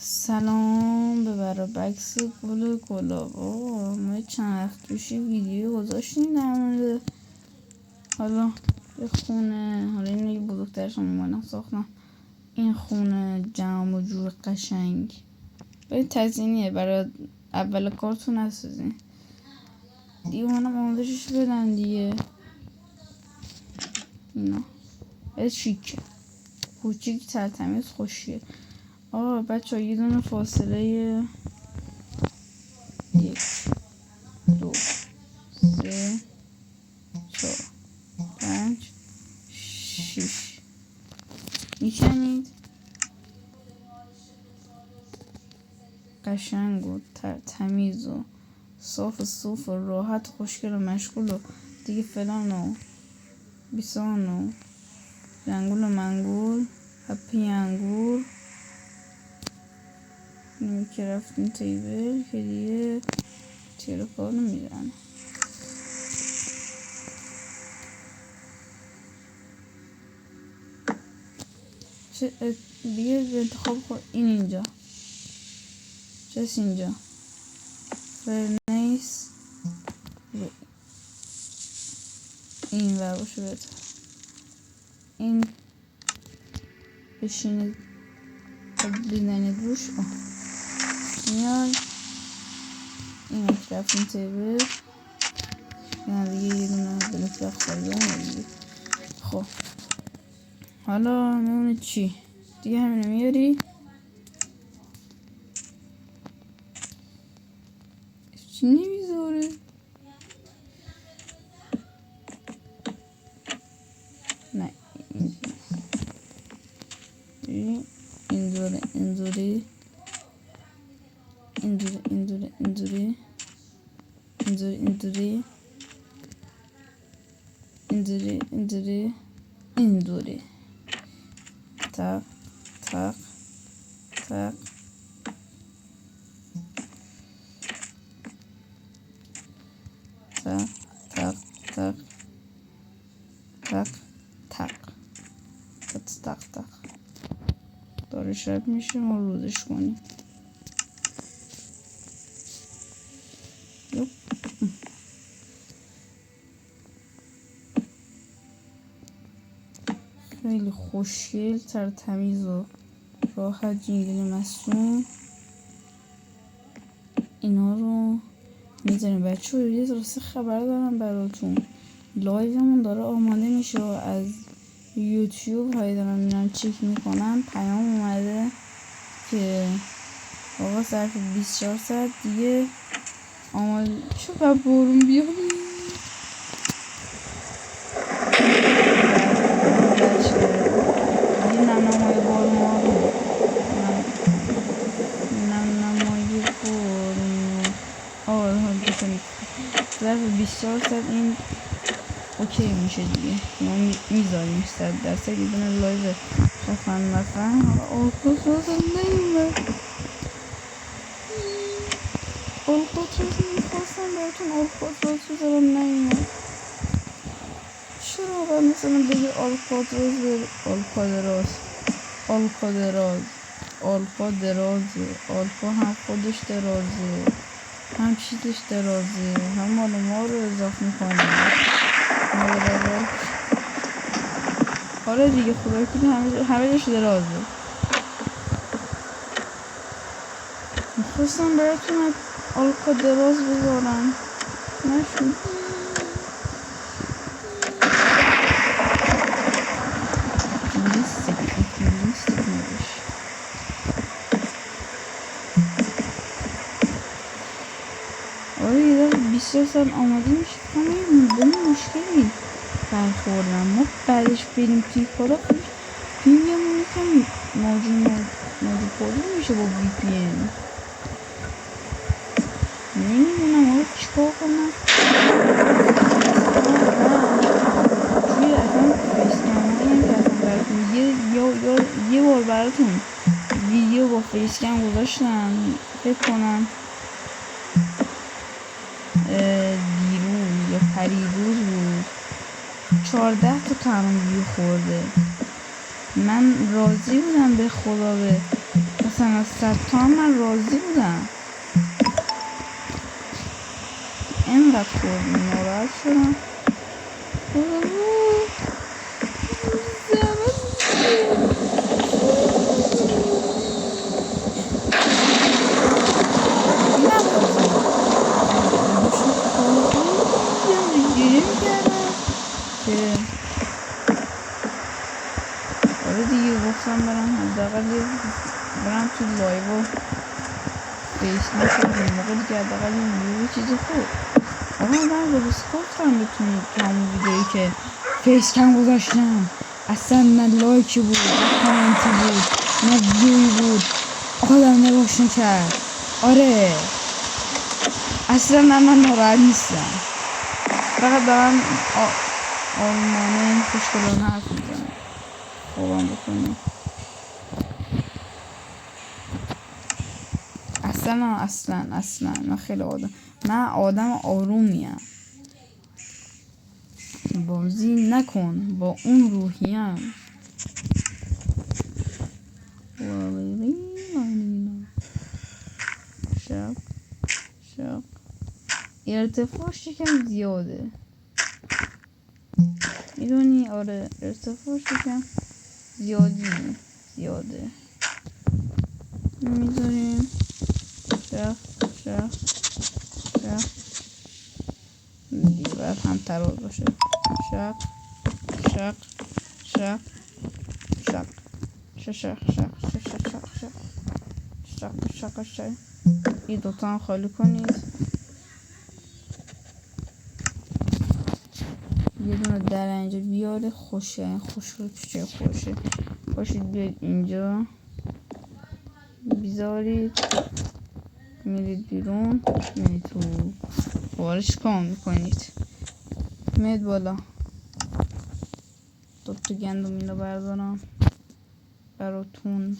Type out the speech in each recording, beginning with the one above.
سلام به برابکس گل گلاب. ما چند وقت پیشی ویدیو گذاشتیم در مورد حالا یه خونه، حالا اینو یه بزرگترش هم ساختم. این خونه جمع و جور قشنگ برای تزیینیه، برای اول کارتون نسازین دیگه. منم آموزشش بدن دیگه. اینا به شیکه کوچیک ترتمیز خوشیه. بچه ها یه دونه فاصله 1 2 3 4 5 6 میشنید؟ قشنگ و تمیز و صاف و صوف و راحت و خوشگل و مشغول و دیگه فلان و بیسان و جنگول و منگول هپی انگور نمی که رفتیم تیبل که دیگه تیر کار نمیزنه. دیگه انتخاب خود. این اینجا چس اینجا فرنیس این ور باشه بهتر. این بشینید بزنید روش. میاد این که رفتیم تیبل یعنی دیگه یه دونه بلیت وقت خواهیم دیگه. خب حالا میمونه چی؟ دیگه همینو میاری چی نمیذاره؟ نه اینجوری اینجوری اینجوری اینجوری اینجوری اینجوری اینجوری اینجوری اینجوری اینجوری tak tak tak tak tak tak tak tak tak tak داره شب میشه ما روزش کنیم. خیلی خوشگل تمیز و راحت جینگل مصون اینا رو میذاریم. بچه ها یه راسته خبر دارم براتون. لایومون داره آماده میشه و از یوتیوب هایی دارم میرن چک میکنن پیام اومده که آقا صرف 24 ساعت دیگه آماده شو و بارون بیاد. ظرف 24 ساعت این اوکی میشه دیگه. ما میذاریم 100% یه دونه لایو خفن مثلا. حالا القاطراز هم نیومد. القاطراز میخواستم براتون القاطراز بذارم نیومد. چرا باید مثلا بگه القاطراز القادراز القا هم خودش درازه هم چیزش درازه هم مال ما رو اضافه میکنه. حالا دیگه خدای کنه همه جاش درازه. میخواستم براتون آلکا دراز بذارم نشون. لیستیک نباش. یه 24 سال آماده میشه همه به مشکلی برخوردم. ما بعدش بریم توی کارا پینگمون یکم موجود پردی میشه با وی پی این. نمیدونم آره چیکار کنم. توی اصلا فیسکم هایی که اصلا براتون یه بار براتون ویدیو با فیسکم گذاشتم فکر کنم دیروز یا پریروز بود. 14 تا هم ویو خورده. من راضی بودم به خدا به اصلا از 100 تا هم من راضی بودم. اینقدر خوردیم ناراحت شدم. آره دیگه گفتم برم حداقل برم تو لایو و فیس نشد این موقع دیگه حداقل یه چیز خوب. آقا من رو بسکاف هم بتونید تو همون ویدیویی که فیس کم گذاشتم اصلا نه لایکی بود نه کامنتی بود نه ویوی بود آدم نگاشت کرد. آره اصلا من ناراحت نیستم، فقط دارم آلمانه خوشگلانه حرف میزنم. خوبم بکنیم اصلا من خیلی آدم آرومیم. بازی نکن با اون روحیم. شب ارتفاعش یکم زیاده میدونی؟ آره ارتفاعش یکم زیاده میذاریم شب دیگه باید هم تراز باشه. شق این دوتا هم خالی کنید. یه دونه در اینجا بیاره. خوشه باشید بیاید اینجا بیزارید میرید بیرون میرید تو بارش کام میکنید میرید بالا. دوتا گندم اینو بردارم براتون.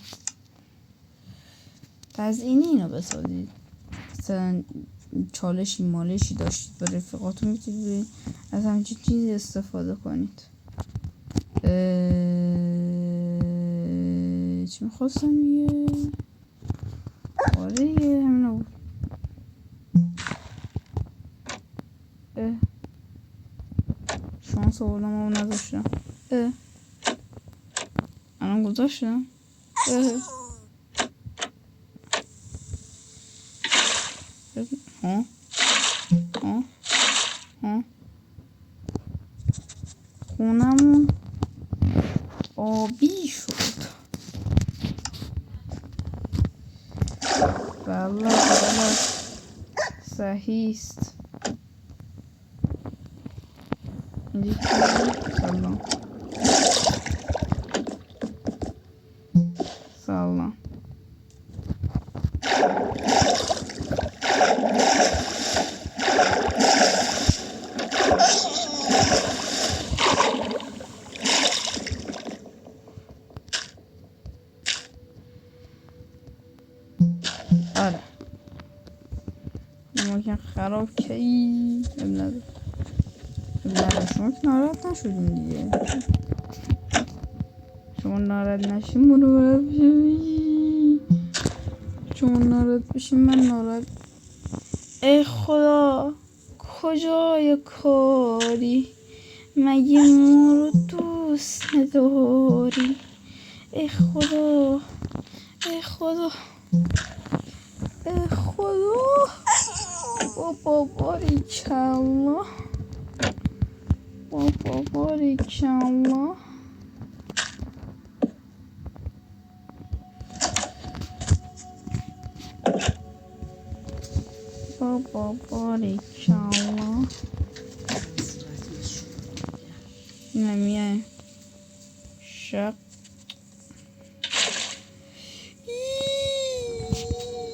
تزیینی اینو بسازید، مثلا چالشی مالشی داشتید با رفیقاتون میتونید برید از همچین چیزی استفاده کنید. چی میخواستم یه آره یه همینو بود. شانس آوردم اون نذاشتم. الان گذاشتم. خونمون آبی شد. بله صحیحست. سلام آره ممکن خراب کی ابنده شما که ناراحت نشدین دیگه. شما ناراحت نشین شما ناراحت بشین من ناراحت. ای خدا کجای کاری مگه ما رو دوست نداری؟ ای خدا بابا باریکالله بابا باریکالله. نمیه شق